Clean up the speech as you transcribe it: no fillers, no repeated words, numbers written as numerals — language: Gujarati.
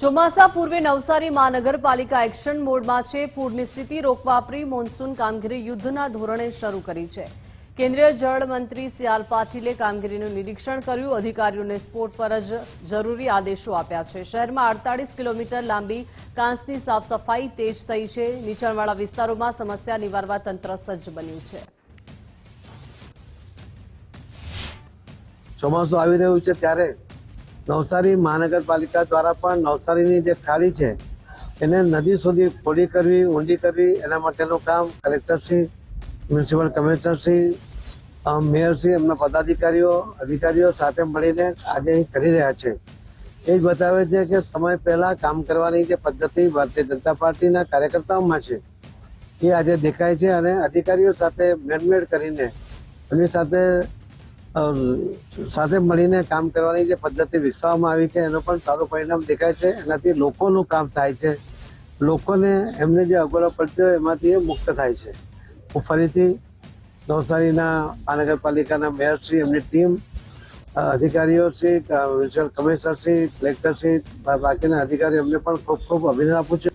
ચોમાસા પૂર્વે નવસારી મહાનગરપાલિકા એક્શન મોડમાં છે। પૂરની સ્થિતિ રોકવા પ્રી મોન્સૂન કામગીરી યુદ્ધના ધોરણે શરૂ કરી છે। કેન્દ્રીય જળ મંત્રી સી.આર. પાટીલે કામગીરીનું નિરીક્ષણ કર્યું। અધિકારીઓને સ્પોટ પર જ જરૂરી આદેશો આપ્યા છે। શહેરમાં 48 કિલોમીટર લાંબી કાંસની સાફ સફાઈ તેજ થઈ છે। નીચાણવાળા વિસ્તારોમાં સમસ્યા નિવારવા તંત્ર સજ્જ બન્યું છે। ચોમાસું આવી રહ્યું છે ત્યારે નવસારી મહાનગરપાલિકા દ્વારા પણ નવસારીની જે ખાડી છે એને નદી સુધી ખોદી કરવી, ઊંડી કરવી, એના માટેનું કામ કલેક્ટરશ્રી, મ્યુનિસિપલ કમિશનરશ્રી, મેયરશ્રી, એમના પદાધિકારીઓ, અધિકારીઓ સાથે મળીને આજે અહીં કરી રહ્યા છે। એ જ બતાવે છે કે સમય પહેલા કામ કરવાની જે પદ્ધતિ ભારતીય જનતા પાર્ટીના કાર્યકર્તાઓમાં છે એ આજે દેખાય છે અને અધિકારીઓ સાથે મેળમેળ કરીને એમની સાથે મળીને કામ કરવાની જે પદ્ધતિ વિકસાવવામાં આવી છે એનું પણ સારું પરિણામ દેખાય છે। એનાથી લોકોનું કામ થાય છે, લોકોને એમને જે અગવડો પડતી હોય એમાંથી મુક્ત થાય છે। હું ફરીથી નવસારીના મહાનગરપાલિકાના મેયરશ્રી, એમની ટીમ, અધિકારીઓશ્રી, મ્યુનિસિપલ કમિશનરશ્રી, કલેક્ટરશ્રી, બાકીના અધિકારીઓ એમને પણ ખૂબ ખૂબ અભિનંદન આપું છું।